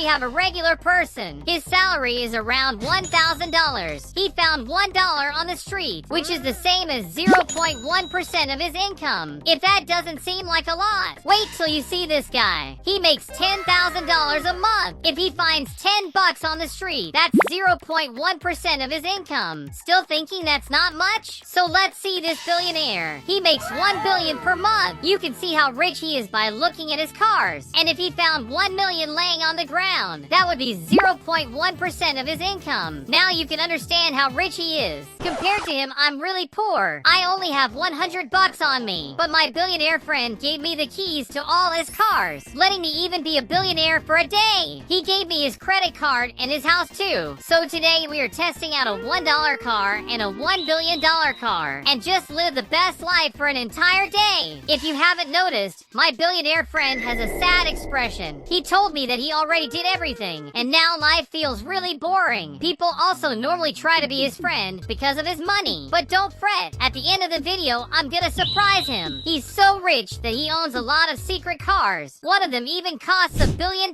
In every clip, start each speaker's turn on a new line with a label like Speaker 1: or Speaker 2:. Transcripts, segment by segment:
Speaker 1: we have a regular person. His salary is around $1,000. He found $1 on the street, which is the same as 0.1% of his income. If that doesn't seem like a lot, wait till you see this guy. He makes $10,000 a month. If he finds 10 bucks on the street, that's 0.1% of his income. Still thinking that's not much? So let's see this billionaire. He makes $1 billion per month. You can see how rich he is by looking at his cars. And if he found $1 million laying on the ground, that would be 0.1% of his income. Now you can understand how rich he is. Compared to him, I'm really poor. I only have 100 bucks on me. But my billionaire friend gave me the keys to all his cars, letting me even be a billionaire for a day. He gave me his credit card and his house too. So today we are testing out a $1 car and a $1 billion car, and just live the best life for an entire day. If you haven't noticed, my billionaire friend has a sad expression. He told me that he already did everything, and now life feels really boring. People also normally try to be his friend because of his money. But don't fret, at the end of the video, I'm gonna surprise him. He's so rich that he owns a lot of secret cars. One of them even costs $1 billion.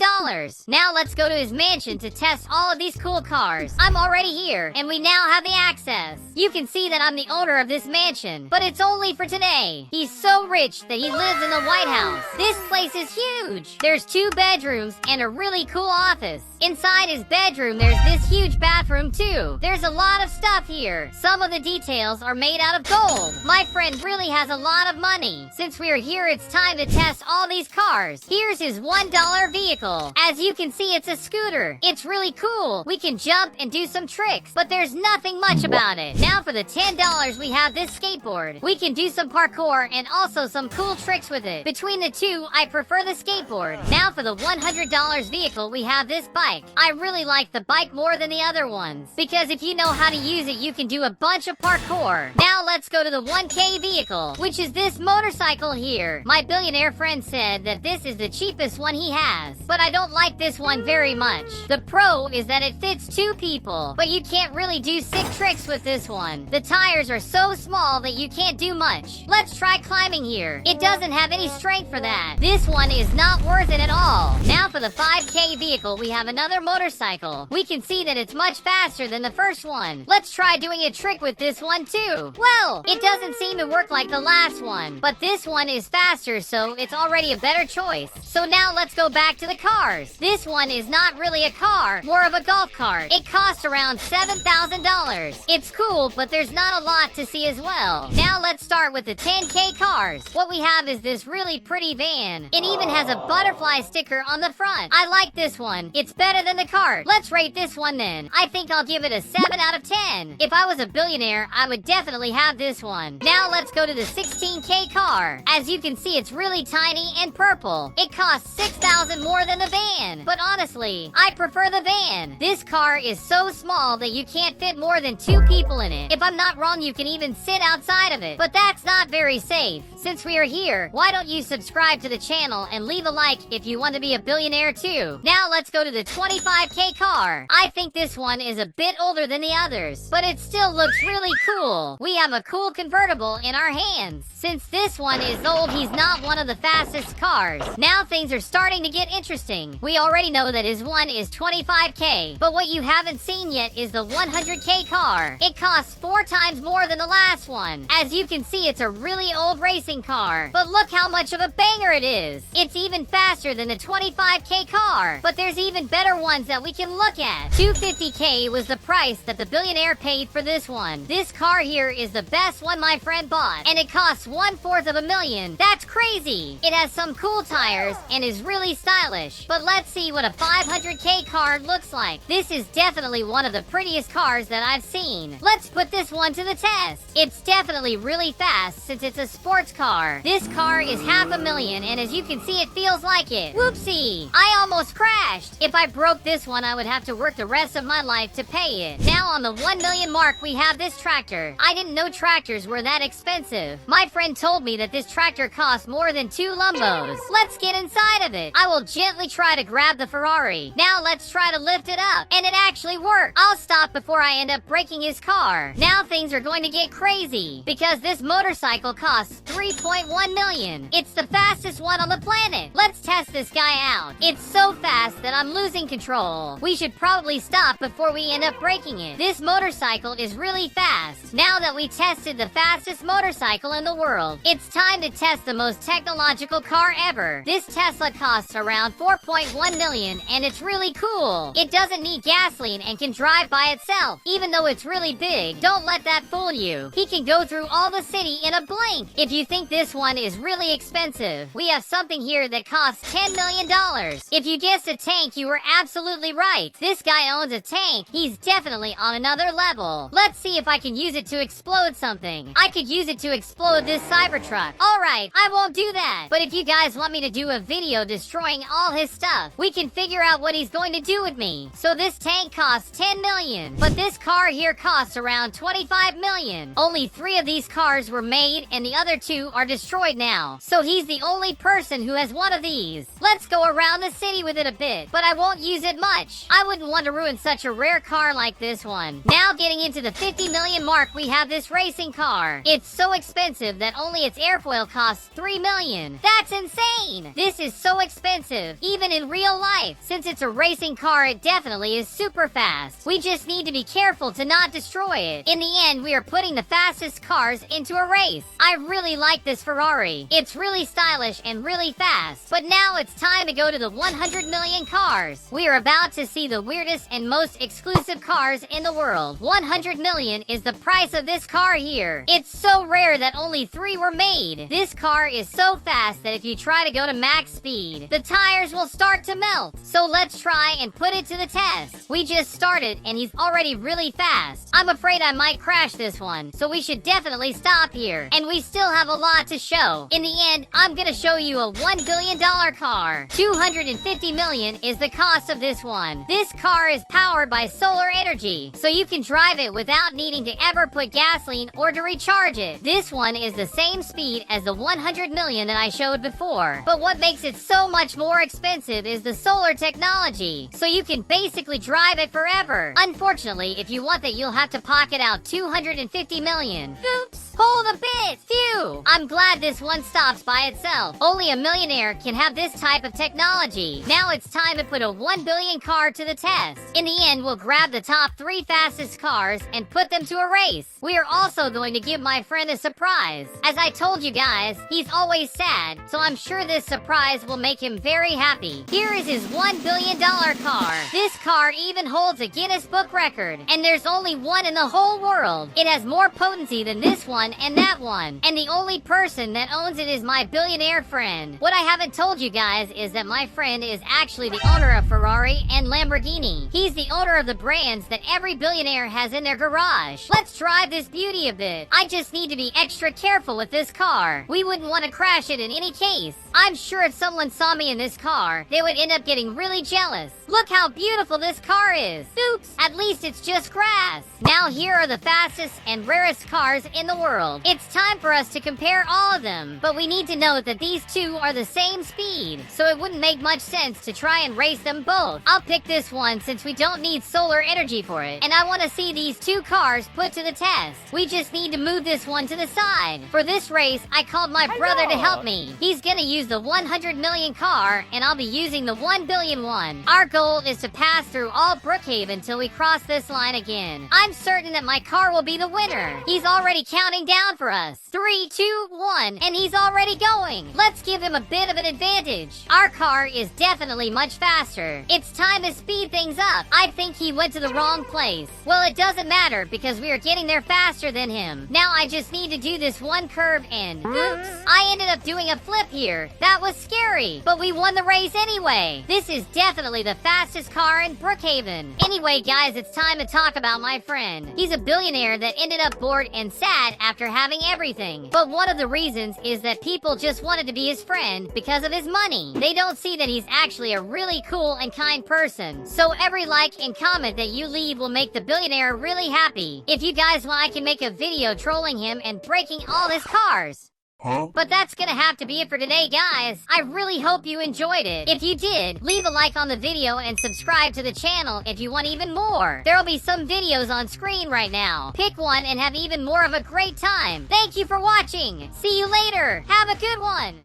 Speaker 1: Now let's go to his mansion to test all of these cool cars. I'm already here, and we now have the access. You can see that I'm the owner of this mansion, but it's only for today. He's so rich that he lives in the White House. This place is huge. There's 2 bedrooms and a really cool office. Inside his bedroom, there's this huge bathroom too. There's a lot of stuff here. Some of the details are made out of gold. My friend really has a lot of money. Since we are here, it's time to test all these cars. Here's his $1 vehicle. As you can see, it's a scooter. It's really cool. We can jump and do some tricks, but there's nothing much about it. Now for the $10, we have this skateboard. We can do some parkour and also some cool tricks with it. Between the two, I prefer the skateboard. Now for the $100 vehicle, we have this bike. I really like the bike more than the other ones, because if you know how to use it, you can do a bunch of parkour. Now let's go to the 1K vehicle, which is this motorcycle here. My billionaire friend said that this is the cheapest one he has, but I don't like this one very much. The pro is that it fits 2 people, but you can't really do sick tricks with this one. The tires are so small that you can't do much. Let's try climbing here. It doesn't have any strength for that. This one is not worth it at all. Now for the 5K vehicle, we have another motorcycle. We can see that it's much faster than the first one. Let's try doing a trick with this one too. Well, it doesn't seem to work like the last one, but this one is faster, so it's already a better choice. So now let's go back to the cars. This one is not really a car, more of a golf cart. It costs around $7,000. It's cool, but there's not a lot to see as well. Now let's start with the 10K cars. What we have is this really pretty van. It even has a butterfly sticker on the front. I like this one. It's better than the cart. Let's rate this one then. I think I'll give it a 7 out of 10. If I was a billionaire, I would definitely have this one. Now let's go to the 16K car. As you can see, it's really tiny and purple. It costs $6,000 more than the van. But honestly, I prefer the van. This car is so small that you can't fit more than 2 people in it. If I'm not wrong, you can even sit outside of it. But that's not very safe. Since we are here, why don't you subscribe to the channel and leave a like if you want to be a billionaire too. Now let's go to the 25K car. I think this one is a bit older than the others, but it still looks really cool. We have a cool convertible in our hands. Since this one is old, he's not one of the fastest cars. Now things are starting to get interesting. We already know that his one is 25K, but what you haven't seen yet is the 100K car. It costs 4 times more than the last one. As you can see, it's a really old racing car, but look how much of a banger it is. It's even faster than the 25K car, but there's even better ones that we can look at. $250K was the price that the billionaire paid for this one. This car here is the best one my friend bought, and it costs 1/4 of a million. That's crazy. It has some cool tires and is really stylish. But let's see what a 500K car looks like. This is definitely one of the prettiest cars that I've seen. Let's put this one to the test. It's definitely really fast since it's a sports car. This car is $500,000, and as you can see, it feels like it. Whoopsie! I almost crashed. If I broke this one, I would have to work the rest of my life to pay it. Now on the 1 million mark, we have this tractor. I didn't know tractors were that expensive. My friend told me that this tractor costs more than 2 Lumbos. Let's get inside of it. I will gently try to grab the Ferrari. Now let's try to lift it up. And it actually worked. I'll stop before I end up breaking his car. Now things are going to get crazy, because this motorcycle costs $3.1 million. It's the fastest one on the planet. Let's test this guy out. It's so fast fast that I'm losing control. We should probably stop before we end up breaking it. This motorcycle is really fast. Now that we tested the fastest motorcycle in the world, it's time to test the most technological car ever. This Tesla costs around 4.1 million and it's really cool. It doesn't need gasoline and can drive by itself, even though it's really big. Don't let that fool you. He can go through all the city in a blink. If you think this one is really expensive, we have something here that costs $10 million. If you guessed a tank, you were absolutely right. This guy owns a tank. He's definitely on another level. Let's see if I can use it to explode something. I could use it to explode this Cybertruck. Alright, I won't do that. But if you guys want me to do a video destroying all his stuff, we can figure out what he's going to do with me. So this tank costs 10 million, but this car here costs around 25 million. Only 3 of these cars were made and the other 2 are destroyed now. So he's the only person who has one of these. Let's go around the city with it a bit, but I won't use it much. I wouldn't want to ruin such a rare car like this one. Now getting into the 50 million mark, we have this racing car. It's so expensive that only its airfoil costs 3 million. That's insane! This is so expensive, even in real life. Since it's a racing car, it definitely is super fast. We just need to be careful to not destroy it. In the end, we are putting the fastest cars into a race. I really like this Ferrari. It's really stylish and really fast. But now it's time to go to the 100 million cars. We are about to see the weirdest and most exclusive cars in the world. 100 million is the price of this car here. It's so rare that only 3 were made. This car is so fast that if you try to go to max speed, the tires will start to melt. So let's try and put it to the test. We just started and he's already really fast. I'm afraid I might crash this one, so we should definitely stop here. And we still have a lot to show. In the end, I'm gonna show you a $1 billion car. 250 million is the cost of this one. This car is powered by solar energy, so you can drive it without needing to ever put gasoline or to recharge it. This one is the same speed as the 100 million that I showed before. But what makes it so much more expensive is the solar technology, so you can basically drive it forever. Unfortunately, if you want that, you'll have to pocket out 250 million. Oops! Hold a bit! Phew! I'm glad this one stops by itself. Only a millionaire can have this type of technology. Now it's time to put a 1 billion car to the test. In the end, we'll grab the top 3 fastest cars and put them to a race. We are also going to give my friend a surprise. As I told you guys, he's always sad, so I'm sure this surprise will make him very happy. Here is his $1 billion car. This car even holds a Guinness Book record, and there's only one in the whole world. It has more potency than this one and that one, and the only person that owns it is my billionaire friend. What I haven't told you guys is that my friend is actually the owner of Ferrari and Lamborghini. He's the owner of the brands that every billionaire has in their garage. Let's drive this beauty a bit. I just need to be extra careful with this car. We wouldn't want to crash it in any case. I'm sure if someone saw me in this car, they would end up getting really jealous. Look how beautiful this car is. Oops, at least it's just grass. Now here are the fastest and rarest cars in the world. It's time for us to compare all of them, but we need to note that these 2 are the same speed, so it wouldn't make much sense to try and race them both. I'll pick this one since we don't need solar energy for it, and I want to see these 2 cars put to the test. We just need to move this one to the side. For this race, I called my brother to help me. He's gonna use the 100 million car, and I'll be using the 1 billion one. Our goal is to pass through all Brookhaven till we cross this line again. I'm certain that my car will be the winner. He's already counting down for us. 3, 2, 1, and he's already going. Let's give him a bit of an advantage. Our car is definitely much faster. It's time to speed things up. I think he went to the wrong place. Well, it doesn't matter because we are getting there faster than him. Now I just need to do this one curve and oops, I ended up doing a flip here. That was scary, but we won the race anyway. This is definitely the fastest car in Brookhaven. Anyway, guys, it's time to talk about my friend. He's a billionaire that ended up bored and sad after having everything. But one of the reasons is that people just wanted to be his friend because of his money. They don't see that he's actually a really cool and kind person. So every like and comment that you leave will make the billionaire really happy. If you guys want, I can make a video trolling him and breaking all his cars. But that's gonna have to be it for today, guys. I really hope you enjoyed it. If you did, leave a like on the video and subscribe to the channel if you want even more. There'll be some videos on screen right now. Pick one and have even more of a great time. Thank you for watching. See you later. Have a good one.